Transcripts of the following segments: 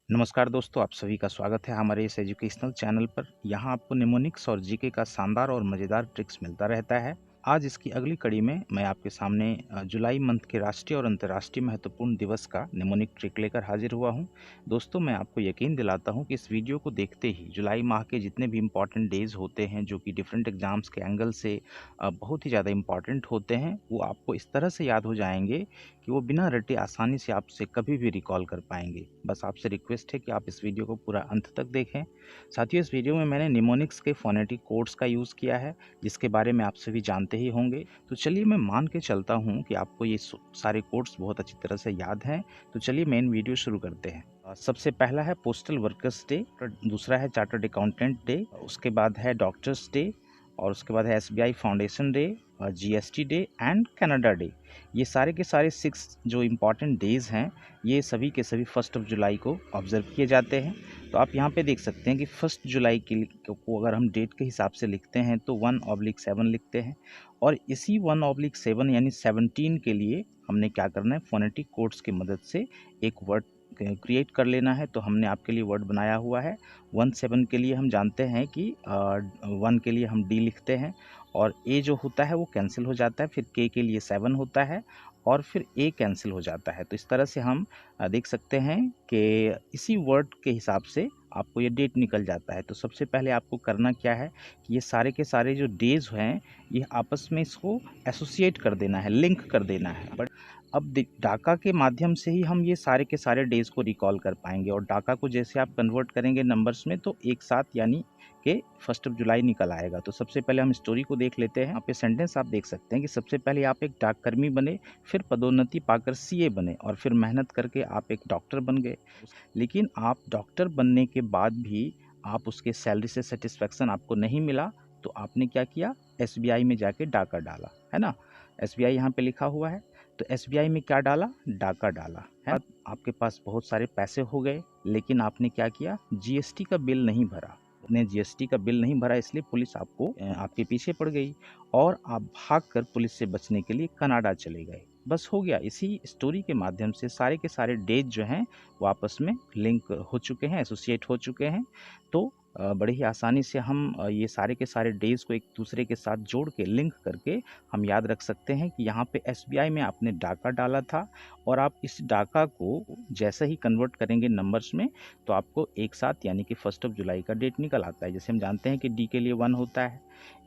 नमस्कार दोस्तों, आप सभी का स्वागत है हमारे इस एजुकेशनल चैनल पर। यहाँ आपको निमोनिक्स और जीके का शानदार और मज़ेदार ट्रिक्स मिलता रहता है। आज इसकी अगली कड़ी में मैं आपके सामने जुलाई मंथ के राष्ट्रीय और अंतर्राष्ट्रीय महत्वपूर्ण दिवस का निमोनिक ट्रिक लेकर हाजिर हुआ हूँ। दोस्तों, मैं आपको यकीन दिलाता हूँ कि इस वीडियो को देखते ही जुलाई माह के जितने भी इम्पॉर्टेंट डेज़ होते हैं जो कि डिफरेंट एग्जाम्स के एंगल से बहुत ही ज़्यादा इम्पॉर्टेंट होते हैं, वो आपको इस तरह से याद हो जाएंगे कि वो बिना रटे आसानी से आपसे कभी भी रिकॉल कर पाएंगे। बस आपसे रिक्वेस्ट है कि आप इस वीडियो को पूरा अंत तक देखें। साथियों, इस वीडियो में मैंने निमोनिक्स के फोनेटिक कोड्स का यूज़ किया है, जिसके बारे में आप सभी जानते ही होंगे। तो चलिए, मैं मान के चलता हूँ कि आपको ये सारे कोड्स बहुत अच्छी तरह से याद हैं। तो चलिए मेन वीडियो शुरू करते हैं। सबसे पहला है पोस्टल वर्कर्स डे, दूसरा है चार्टर्ड अकाउंटेंट डे, उसके बाद है डॉक्टर्स डे, और उसके बाद है SBI foundation day, GST day and Canada day. ये सारे के सारे 6 जो इम्पॉर्टेंट डेज़ हैं, ये सभी के सभी 1 जुलाई को ऑब्ज़र्व किए जाते हैं। तो आप यहाँ पे देख सकते हैं कि 1 जुलाई को अगर हम डेट के हिसाब से लिखते हैं तो 1/7 लिखते हैं, और इसी 1/7 यानी 17 के लिए हमने क्या करना है, फोनेटिक कोड्स की मदद से एक वर्ड क्रिएट कर लेना है। तो हमने आपके लिए वर्ड बनाया हुआ है। 17 के लिए हम जानते हैं कि 1 के लिए हम डी लिखते हैं, और ए जो होता है वो कैंसिल हो जाता है, फिर के लिए 7 होता है, और फिर ए कैंसिल हो जाता है। तो इस तरह से हम देख सकते हैं कि इसी वर्ड के हिसाब से आपको ये डेट निकल जाता है। तो सबसे पहले आपको करना क्या है कि ये सारे के सारे जो डेज़ हैं, ये आपस में इसको एसोसिएट कर देना है, लिंक कर देना है। बट अब डाका के माध्यम से ही हम ये सारे के सारे डेज़ को रिकॉल कर पाएंगे, और डाका को जैसे आप कन्वर्ट करेंगे नंबर्स में तो एक साथ यानी कि 1 जुलाई निकल आएगा। तो सबसे पहले हम स्टोरी को देख लेते हैं। यहाँ पे सेंटेंस आप देख सकते हैं कि सबसे पहले आप एक डाककर्मी बने, फिर पदोन्नति पाकर सीए बने, और फिर मेहनत करके आप एक डॉक्टर बन गए। लेकिन आप डॉक्टर बनने के बाद भी आप उसके सैलरी से सेटिस्फैक्शन आपको नहीं मिला, तो आपने क्या किया, एसबीआई में जाके डाका डाला, है ना। एसबीआई यहाँ पे लिखा हुआ है, तो एसबीआई में क्या डाला, डाका डाला है। आपके पास बहुत सारे पैसे हो गए, लेकिन आपने क्या किया, जीएसटी का बिल नहीं भरा। आपने जीएसटी का बिल नहीं भरा, इसलिए पुलिस आपके पीछे पड़ गई, और आप भागकर पुलिस से बचने के लिए कनाडा चले गए। बस हो गया। इसी स्टोरी के माध्यम से सारे के सारे डेज जो हैं वो आपस में लिंक हो चुके हैं, एसोसिएट हो चुके हैं। तो बड़े ही आसानी से हम ये सारे के सारे डेज़ को एक दूसरे के साथ जोड़ के लिंक करके हम याद रख सकते हैं कि यहाँ पे एसबीआई में आपने डाका डाला था, और आप इस डाका को जैसे ही कन्वर्ट करेंगे नंबर्स में तो आपको एक साथ यानी कि 1 जुलाई का डेट निकल आता है। जैसे हम जानते हैं कि डी के लिए 1 होता है,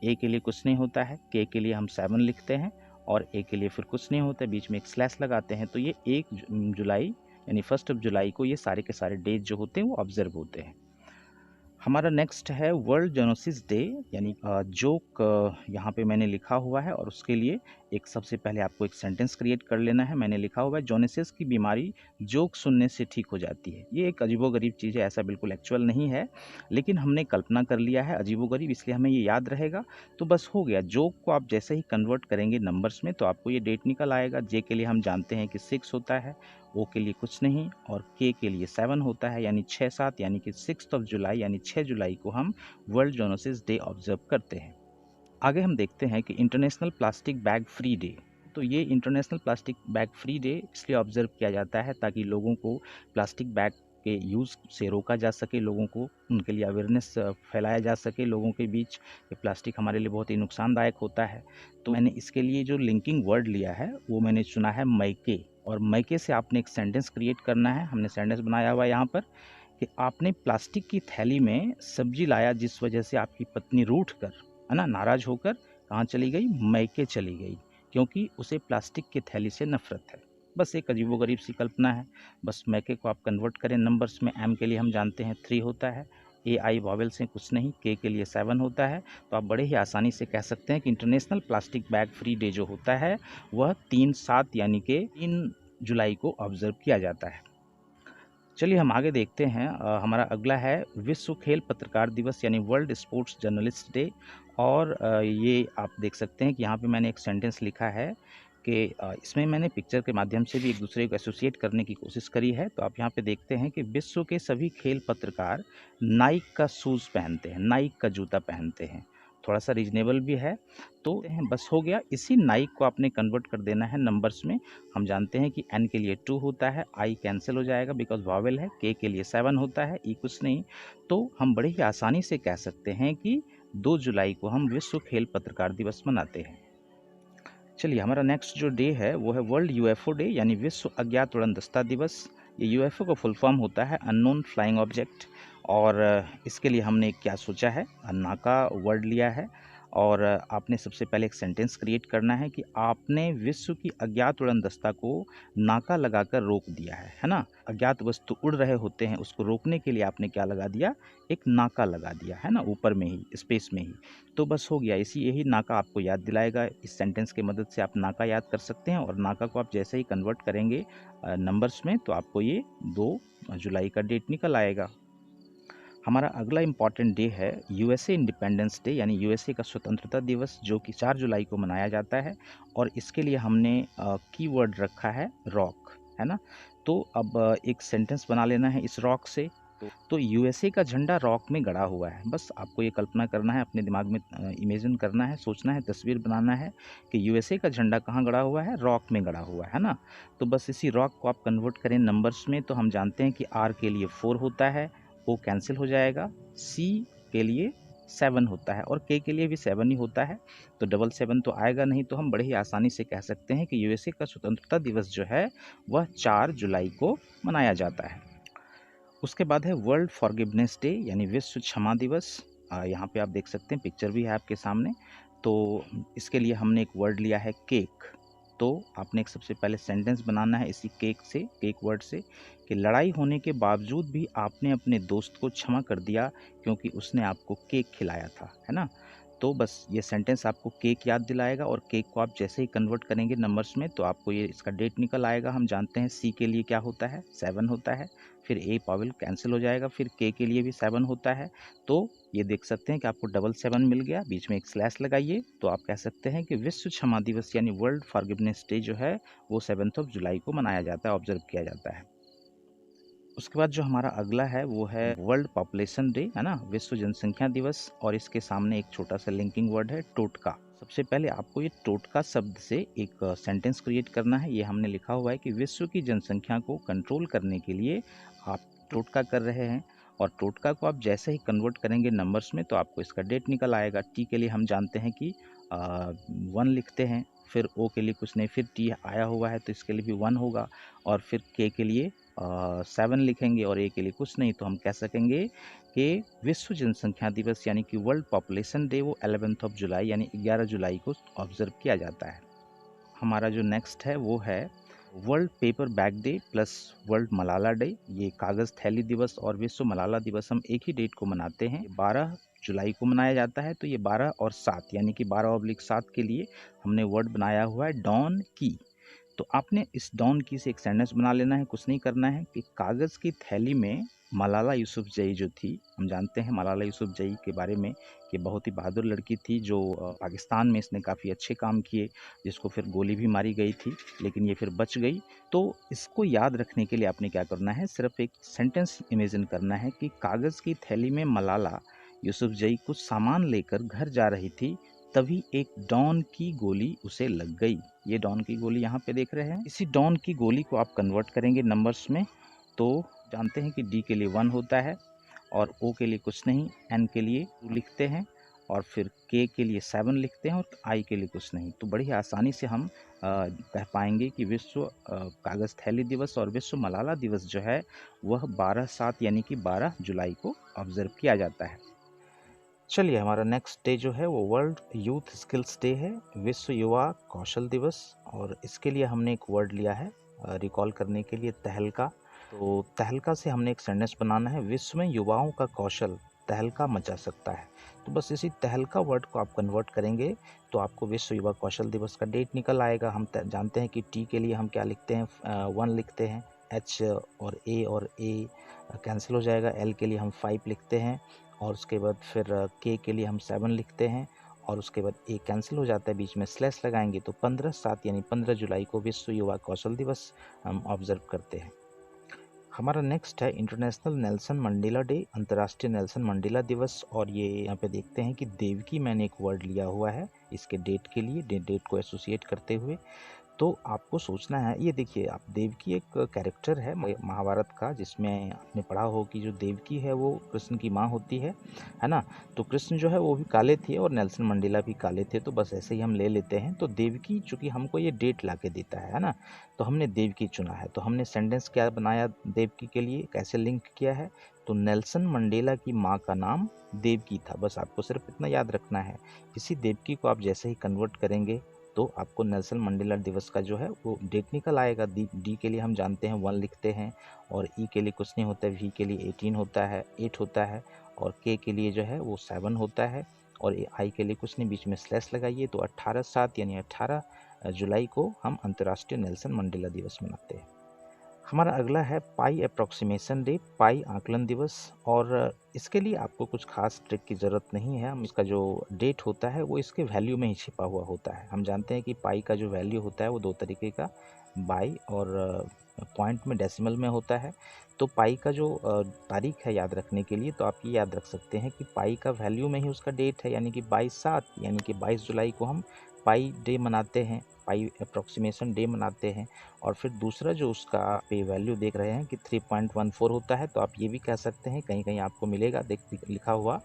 ए के लिए कुछ नहीं होता है, के लिए हम 7 लिखते हैं, और ए के लिए फिर कुछ नहीं होता है, बीच में एक स्लैश लगाते हैं। तो ये 1 जुलाई यानी 1 जुलाई को ये सारे के सारे डेज जो होते हैं वो ऑब्जर्व होते हैं। हमारा नेक्स्ट है वर्ल्ड जोनोसिस डे, यानी जोक यहाँ पे मैंने लिखा हुआ है, और उसके लिए एक सबसे पहले आपको एक सेंटेंस क्रिएट कर लेना है। मैंने लिखा हुआ है, जोनेसिस की बीमारी जोक सुनने से ठीक हो जाती है। ये एक अजीबोगरीब चीज़ है, ऐसा बिल्कुल एक्चुअल नहीं है, लेकिन हमने कल्पना कर लिया है अजीबोगरीब, इसलिए हमें ये याद रहेगा। तो बस हो गया। जोक को आप जैसे ही कन्वर्ट करेंगे नंबर्स में तो आपको ये डेट निकल आएगा। जे के लिए हम जानते हैं कि 6 होता है, ओ के लिए कुछ नहीं, और के लिए 7 होता है, यानी 6-7 यानी कि 6 जुलाई यानी 6 जुलाई को हम वर्ल्ड जोनोसिस डे ऑब्जर्व करते हैं। आगे हम देखते हैं कि international plastic bag free day. तो ये international plastic bag free day इसलिए ऑब्जर्व किया जाता है ताकि लोगों को प्लास्टिक बैग के यूज़ से रोका जा सके, लोगों को उनके लिए अवेयरनेस फैलाया जा सके लोगों के बीच कि प्लास्टिक हमारे लिए बहुत ही नुकसानदायक होता है। तो मैंने इसके लिए जो लिंकिंग वर्ड लिया है वो मैंने चुना है मैके, और मैके से आपने एक सेंटेंस क्रिएट करना है। हमने सेंटेंस बनाया हुआ है यहाँ पर कि आपने प्लास्टिक की थैली में सब्जी लाया जिस वजह से आपकी पत्नी रूठ कर, है ना, नाराज होकर कहाँ चली गई, मैके चली गई, क्योंकि उसे प्लास्टिक की थैली से नफरत है। बस एक अजीबोगरीब सी कल्पना है। बस मैके को आप कन्वर्ट करें नंबर्स में। एम के लिए हम जानते हैं 3 होता है, ए आई वॉवेल से कुछ नहीं, के लिए 7 होता है। तो आप बड़े ही आसानी से कह सकते हैं कि international plastic bag free day जो होता है वह 3/7 यानी कि 3 जुलाई को ऑब्जर्व किया जाता है। चलिए हम आगे देखते हैं। हमारा अगला है विश्व खेल पत्रकार दिवस यानी वर्ल्ड स्पोर्ट्स जर्नलिस्ट डे, और ये आप देख सकते हैं कि यहाँ पे मैंने एक सेंटेंस लिखा है कि इसमें मैंने पिक्चर के माध्यम से भी एक दूसरे को एसोसिएट करने की कोशिश करी है। तो आप यहाँ पे देखते हैं कि विश्व के सभी खेल पत्रकार नाइक का शूज़ पहनते हैं, नाइक का जूता पहनते हैं, थोड़ा सा रीजनेबल भी है। तो बस हो गया। इसी नाइक को आपने कन्वर्ट कर देना है नंबर्स में। हम जानते हैं कि एन के लिए 2 होता है, आई कैंसिल हो जाएगा बिकॉज वावेल है, के लिए 7 होता है, ई कुछ नहीं। तो हम बड़े ही आसानी से कह सकते हैं कि 2 जुलाई को हम विश्व खेल पत्रकार दिवस मनाते हैं। चलिए, हमारा नेक्स्ट जो डे है वो है वर्ल्ड यूएफओ डे, यानी विश्व अज्ञात उड़नदस्ता दिवस। ये यूएफओ का फुल फॉर्म होता है अननोन फ्लाइंग ऑब्जेक्ट। और इसके लिए हमने क्या सोचा है, नाका वर्ड लिया है। और आपने सबसे पहले एक सेंटेंस क्रिएट करना है कि आपने विश्व की अज्ञात उड़नदस्ता को नाका लगाकर रोक दिया है ना। अज्ञात वस्तु उड़ रहे होते हैं, उसको रोकने के लिए आपने क्या लगा दिया, एक नाका लगा दिया है ना, ऊपर में ही, स्पेस में ही। तो बस हो गया। यही नाका आपको याद दिलाएगा। इस सेंटेंस की मदद से आप नाका याद कर सकते हैं। और नाका को आप जैसे ही कन्वर्ट करेंगे नंबर्स में तो आपको ये 2 जुलाई का डेट निकल आएगा। हमारा अगला इम्पॉर्टेंट डे है यूएसए इंडिपेंडेंस डे, यानी यूएसए का स्वतंत्रता दिवस, जो कि 4 जुलाई को मनाया जाता है। और इसके लिए हमने कीवर्ड रखा है रॉक, है ना। तो अब एक सेंटेंस बना लेना है इस रॉक से। तो यूएसए का झंडा रॉक में गड़ा हुआ है। बस आपको ये कल्पना करना है, अपने दिमाग में इमेजिन करना है, सोचना है, तस्वीर बनाना है कि यूएसए का झंडा कहाँ गड़ा हुआ है, रॉक में गड़ा हुआ है ना। तो बस इसी रॉक को आप कन्वर्ट करें नंबर्स में। तो हम जानते हैं कि आर के लिए 4 होता है, ओ कैंसिल हो जाएगा, सी के लिए 7 होता है और के लिए भी 7 ही होता है। तो 7 तो आएगा नहीं। तो हम बड़े ही आसानी से कह सकते हैं कि यूएसए का स्वतंत्रता दिवस जो है वह 4 जुलाई को मनाया जाता है। उसके बाद है वर्ल्ड फॉरगिवनेस डे, यानी विश्व क्षमा दिवस। यहाँ पे आप देख सकते हैं, पिक्चर भी है आपके सामने। तो इसके लिए हमने एक वर्ड लिया है केक। तो आपने एक सबसे पहले सेंटेंस बनाना है इसी केक वर्ड से, कि लड़ाई होने के बावजूद भी आपने अपने दोस्त को क्षमा कर दिया क्योंकि उसने आपको केक खिलाया था, है ना। तो बस ये सेंटेंस आपको केक याद दिलाएगा। और केक को आप जैसे ही कन्वर्ट करेंगे नंबर्स में तो आपको ये इसका डेट निकल आएगा। हम जानते हैं सी के लिए क्या होता है, 7 होता है। फिर ए पावल कैंसिल हो जाएगा, फिर के लिए भी 7 होता है। तो ये देख सकते हैं कि आपको 7 मिल गया, बीच में एक स्लैश लगाइए। तो आप कह सकते हैं कि विश्व क्षमा दिवस यानी वर्ल्ड फॉरगिवनेस डे जो है वो 7 जुलाई को मनाया जाता है, ऑब्जर्व किया जाता है। उसके बाद जो हमारा अगला है वो है वर्ल्ड पॉपुलेशन डे, है ना, विश्व जनसंख्या दिवस। और इसके सामने एक छोटा सा लिंकिंग वर्ड है टोटका। सबसे पहले आपको ये टोटका शब्द से एक सेंटेंस क्रिएट करना है। ये हमने लिखा हुआ है कि विश्व की जनसंख्या को कंट्रोल करने के लिए आप टोटका कर रहे हैं। और टोटका को आप जैसे ही कन्वर्ट करेंगे नंबर्स में तो आपको इसका डेट निकल आएगा। टी के लिए हम जानते हैं कि 1 लिखते हैं, फिर ओ के लिए कुछ नहीं, फिर टी आया हुआ है तो इसके लिए भी 1 होगा। और फिर के लिए 7 लिखेंगे और ए के लिए कुछ नहीं। तो हम कह सकेंगे कि विश्व जनसंख्या दिवस यानी कि वर्ल्ड पॉपुलेशन डे वो 11 जुलाई यानी 11 जुलाई को ऑब्जर्व किया जाता है। हमारा जो नेक्स्ट है वो है world paper bag debt plus world Malala day. ये कागज़ थैली दिवस और विश्व मलाला दिवस हम एक ही डेट को मनाते हैं, 12 जुलाई को मनाया जाता है। तो ये 12 और 7 यानी कि 12/7 के लिए हमने वर्ड बनाया हुआ है डॉन की। तो आपने इस डॉन की से एक सेंटेंस बना लेना है। कुछ नहीं करना है कि कागज़ की थैली में मलाला यूसुफ़जई जो थी, हम जानते हैं मलाला यूसुफ़जई के बारे में कि बहुत ही बहादुर लड़की थी जो पाकिस्तान में इसने काफ़ी अच्छे काम किए, जिसको फिर गोली भी मारी गई थी लेकिन ये फिर बच गई। तो इसको याद रखने के लिए आपने क्या करना है, सिर्फ एक सेंटेंस इमेजिन करना है कि कागज़ की थैली में मलाला यूसुफ़जई कुछ सामान लेकर घर जा रही थी, तभी एक डॉन की गोली उसे लग गई। ये डॉन की गोली यहाँ पे देख रहे हैं। इसी डॉन की गोली को आप कन्वर्ट करेंगे नंबर्स में। तो जानते हैं कि डी के लिए 1 होता है और ओ के लिए कुछ नहीं, एन के लिए 2 लिखते हैं और फिर के लिए 7 लिखते हैं और आई के लिए कुछ नहीं। तो बड़ी आसानी से हम कह पाएंगे कि विश्व कागज़ थैली दिवस और विश्व मलाला दिवस जो है वह 12/7 यानी कि 12 जुलाई को ऑब्जर्व किया जाता है। चलिए, हमारा नेक्स्ट डे जो है वो वर्ल्ड यूथ स्किल्स डे है, विश्व युवा कौशल दिवस। और इसके लिए हमने एक वर्ड लिया है रिकॉल करने के लिए, तहलका। तो तहलका से हमने एक सेंटेंस बनाना है, विश्व में युवाओं का कौशल तहलका मचा सकता है। तो बस इसी तहलका वर्ड को आप कन्वर्ट करेंगे तो आपको विश्व युवा कौशल दिवस का डेट निकल आएगा। हम जानते हैं कि टी के लिए हम क्या लिखते हैं, 1 लिखते हैं, एच और ए कैंसिल हो जाएगा, एल के लिए हम 5 लिखते हैं और उसके बाद फिर के लिए हम 7 लिखते हैं और उसके बाद ए कैंसिल हो जाता है, बीच में स्लैश लगाएंगे। तो 15/7 यानी 15 जुलाई को विश्व युवा कौशल दिवस हम ऑब्जर्व करते हैं। हमारा नेक्स्ट है इंटरनेशनल नेल्सन मंडेला डे, अंतर्राष्ट्रीय नेल्सन मंडेला दिवस। और ये यहाँ पे देखते हैं कि देवकी मैंने एक वर्ड लिया हुआ है इसके डेट के लिए, डेट को एसोसिएट करते हुए। तो आपको सोचना है, ये देखिए आप, देवकी एक कैरेक्टर है महाभारत का, जिसमें आपने पढ़ा हो कि जो देवकी है वो कृष्ण की माँ होती है ना। तो कृष्ण जो है वो भी काले थे और नेल्सन मंडेला भी काले थे, तो बस ऐसे ही हम ले लेते हैं। तो देवकी चूंकि हमको ये डेट ला के देता है ना, तो हमने देवकी चुना है। तो हमने सेंटेंस क्या बनाया देवकी के लिए, कैसे लिंक किया है, तो नेल्सन मंडेला की माँ का नाम देवकी था। बस आपको सिर्फ इतना याद रखना है। इसी देवकी को आप जैसे ही कन्वर्ट करेंगे तो आपको नेल्सन मंडेला दिवस का जो है वो डेट निकल आएगा। डी के लिए हम जानते हैं 1 लिखते हैं, और ई के लिए कुछ नहीं होता है, वी के लिए 18 होता है, 8 होता है, और के के लिए जो है वो 7 होता है, और आई के लिए कुछ नहीं, बीच में स्लैश लगाइए। तो 18/7 यानी 18 जुलाई को हम अंतर्राष्ट्रीय नेल्सन मंडेला दिवस मनाते हैं। हमारा अगला है पाई अप्रॉक्सीमेशन डे, पाई आकलन दिवस। और इसके लिए आपको कुछ खास ट्रिक की ज़रूरत नहीं है। हम इसका जो डेट होता है वो इसके वैल्यू में ही छिपा हुआ होता है। हम जानते हैं कि पाई का जो वैल्यू होता है वो 2 तरीके का, बाई और पॉइंट में डेसिमल में होता है। तो पाई का जो तारीख है याद रखने के लिए, तो आप ये याद रख सकते हैं कि पाई का वैल्यू में ही उसका डेट है, यानी कि 22/7, यानी कि 22 जुलाई को हम पाई डे मनाते हैं, पाई अप्रॉक्सीमेशन डे मनाते हैं। और फिर दूसरा जो उसका पे वैल्यू देख रहे हैं कि 3.14 होता है, तो आप ये भी कह सकते हैं, कहीं कहीं आपको मिलेगा देख लिखा हुआ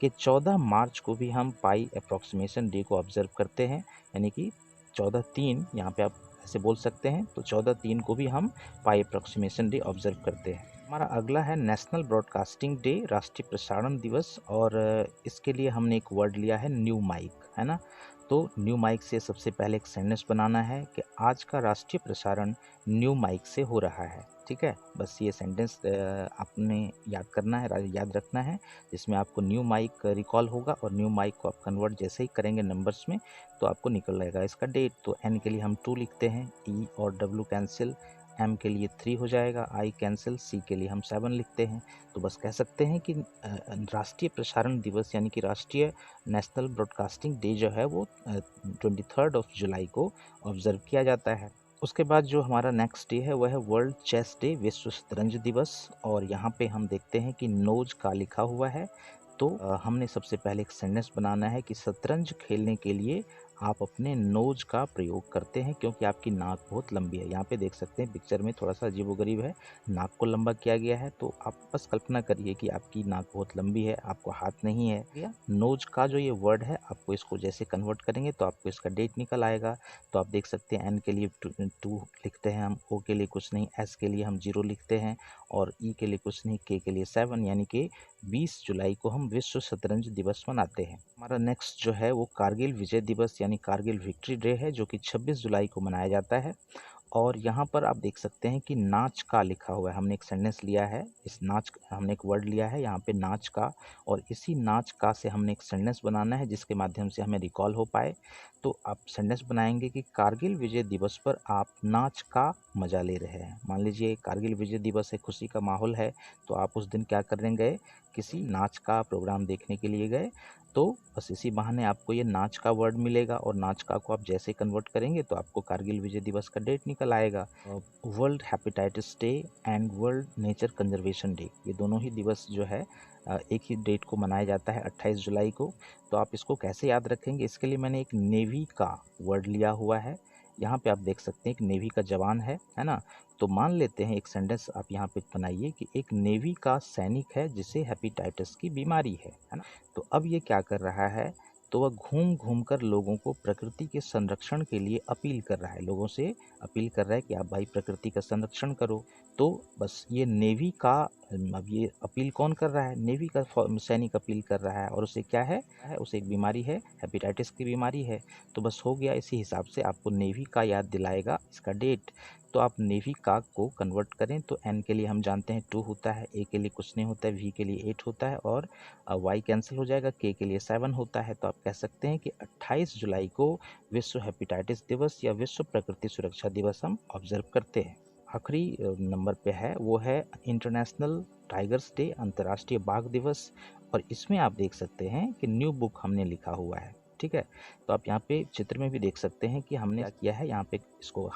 कि 14 मार्च को भी हम पाई अप्रॉक्सीमेशन डे को ऑब्जर्व करते हैं, यानी कि 14/3 यहाँ पे आप ऐसे बोल सकते हैं। तो 14/3 को भी हम पाई अप्रॉक्सीमेशन डे ऑब्जर्व करते हैं। हमारा अगला है नेशनल ब्रॉडकास्टिंग डे, राष्ट्रीय प्रसारण दिवस। और इसके लिए हमने एक वर्ड लिया है न्यू माइक, है ना। तो न्यू माइक से सबसे पहले एक सेंटेंस बनाना है कि आज का राष्ट्रीय प्रसारण न्यू माइक से हो रहा है। ठीक है, बस ये सेंटेंस आपने याद करना है, याद रखना है, जिसमें आपको न्यू माइक रिकॉल होगा। और न्यू माइक को आप कन्वर्ट जैसे ही करेंगे नंबर्स में तो आपको निकल आएगा इसका डेट। तो एन के लिए हम 2 लिखते हैं, ई और डब्ल्यू कैंसिल, एम के लिए 3 हो जाएगा, आई कैंसिल, सी के लिए हम 7 लिखते हैं। तो बस कह सकते हैं कि राष्ट्रीय प्रसारण दिवस यानी कि राष्ट्रीय नेशनल ब्रॉडकास्टिंग डे जो है वो 23 जुलाई को ऑब्जर्व किया जाता है। उसके बाद जो हमारा नेक्स्ट डे है वह है वर्ल्ड चेस डे, विश्व शतरंज दिवस। और यहाँ पे हम देखते हैं कि नोज का लिखा हुआ है। तो हमने सबसे पहले एक सेंटेंस बनाना है कि शतरंज खेलने के लिए आप अपने नोज का प्रयोग करते हैं, क्योंकि आपकी नाक बहुत लंबी है। यहाँ पे देख सकते हैं पिक्चर में थोड़ा सा अजीबोगरीब है, नाक को लंबा किया गया है। तो आप बस कल्पना करिए कि आपकी नाक बहुत लंबी है, आपको हाथ नहीं है। नोज का जो ये वर्ड है, आपको इसको जैसे कन्वर्ट करेंगे तो आपको इसका डेट निकल आएगा। तो आप देख सकते हैं एन के लिए 2 लिखते हैं हम, ओ के लिए कुछ नहीं, एस के लिए हम 0 लिखते हैं, और ई के लिए कुछ नहीं, के लिए 7, यानी कि 20 जुलाई को हम विश्व शतरंज दिवस मनाते हैं। हमारा नेक्स्ट जो है वो कारगिल विजय दिवस यानी कारगिल विक्ट्री डे है, जो कि 26 जुलाई को मनाया जाता है। और यहाँ पर आप देख सकते हैं कि नाच का लिखा हुआ है। हमने एक सेंटेंस लिया है, इस नाच हमने एक वर्ड लिया है यहाँ पे नाच का, और इसी नाच का से हमने एक सेंटेंस बनाना है जिसके माध्यम से हमें रिकॉल हो पाए। तो आप सेंटेंस बनाएंगे कि कारगिल विजय दिवस पर आप नाच का मजा ले रहे हैं। मान लीजिए कारगिल विजय दिवस है, खुशी का माहौल है, तो आप उस दिन क्या करने गए, किसी नाच का प्रोग्राम देखने के लिए गए। तो बस इसी बहाने आपको ये नाच का वर्ड मिलेगा, और नाच का को आप जैसे कन्वर्ट करेंगे तो आपको कारगिल विजय दिवस का डेट निकल आएगा। World hepatitis day and world nature conservation day, ये दोनों ही दिवस जो है एक ही डेट को मनाया जाता है, 28 जुलाई को। तो आप इसको कैसे याद रखेंगे, इसके लिए मैंने एक नेवी का वर्ड लिया हुआ है। यहाँ पे आप देख सकते हैं कि नेवी का जवान है ना। तो मान लेते हैं एक सेंटेंस आप यहाँ पे बनाइए कि एक नेवी का सैनिक है जिसे हेपेटाइटिस की बीमारी है ना। तो अब ये क्या कर रहा है, तो वह घूम घूम कर लोगों को प्रकृति के संरक्षण के लिए अपील कर रहा है, लोगों से अपील कर रहा है कि आप भाई प्रकृति का संरक्षण करो। तो बस ये नेवी का, अब ये अपील कौन कर रहा है, नेवी का सैनिक अपील कर रहा है, और उसे क्या है, उसे एक बीमारी है, हेपेटाइटिस की बीमारी है। तो बस हो गया, इसी हिसाब से आपको नेवी का याद दिलाएगा इसका डेट। तो आप नेवी का को कन्वर्ट करें तो एन के लिए हम जानते हैं 2 होता है, ए के लिए कुछ नहीं होता है, वी के लिए 8 होता है, और वाई कैंसिल हो जाएगा, के लिए 7 होता है। तो आप कह सकते हैं कि 28 जुलाई को विश्व हेपेटाइटिस दिवस या विश्व प्रकृति सुरक्षा दिवस हम ऑब्जर्व करते हैं। आखिरी नंबर पे है वो है इंटरनेशनल टाइगर्स डे, अंतर्राष्ट्रीय बाघ दिवस। और इसमें आप देख सकते हैं कि न्यू बुक हमने लिखा हुआ है। ठीक है। तो आप यहाँ पे चित्र में भी देख सकते हैं कि हमने क्या किया है, यहाँ पे इसको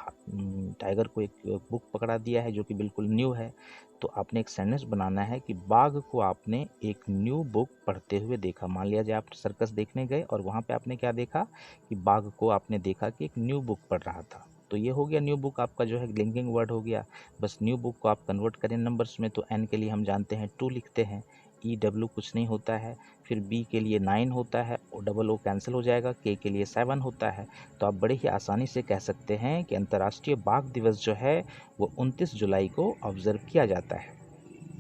टाइगर को एक बुक पकड़ा दिया है जो कि बिल्कुल न्यू है। तो आपने एक सेंटेंस बनाना है कि बाघ को आपने एक न्यू बुक पढ़ते हुए देखा। मान लिया जाए आप सर्कस देखने गए और वहाँ पे आपने क्या देखा कि बाघ को आपने देखा कि एक न्यू बुक पढ़ रहा था। तो ये हो गया न्यू बुक, आपका जो है लिंकिंग वर्ड हो गया। बस न्यू बुक को आप कन्वर्ट करें नंबर्स में, तो एन के लिए हम जानते हैं 2 लिखते हैं, ई डब्ल्यू कुछ नहीं होता है, फिर बी के लिए 9 होता है, ओ डबल ओ कैंसिल हो जाएगा, के के लिए 7 होता है। तो आप बड़े ही आसानी से कह सकते हैं कि अंतर्राष्ट्रीय बाघ दिवस जो है वो 29 जुलाई को ऑब्जर्व किया जाता है।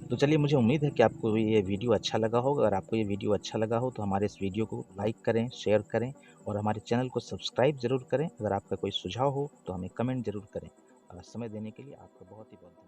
तो चलिए, मुझे उम्मीद है कि आपको ये वीडियो अच्छा लगा होगा। अगर आपको ये वीडियो अच्छा लगा हो तो हमारे इस वीडियो को लाइक करें, शेयर करें और हमारे चैनल को सब्सक्राइब ज़रूर करें। अगर आपका कोई सुझाव हो तो हमें कमेंट ज़रूर करें। समय देने के लिए आपका बहुत ही बहुत धन्यवाद।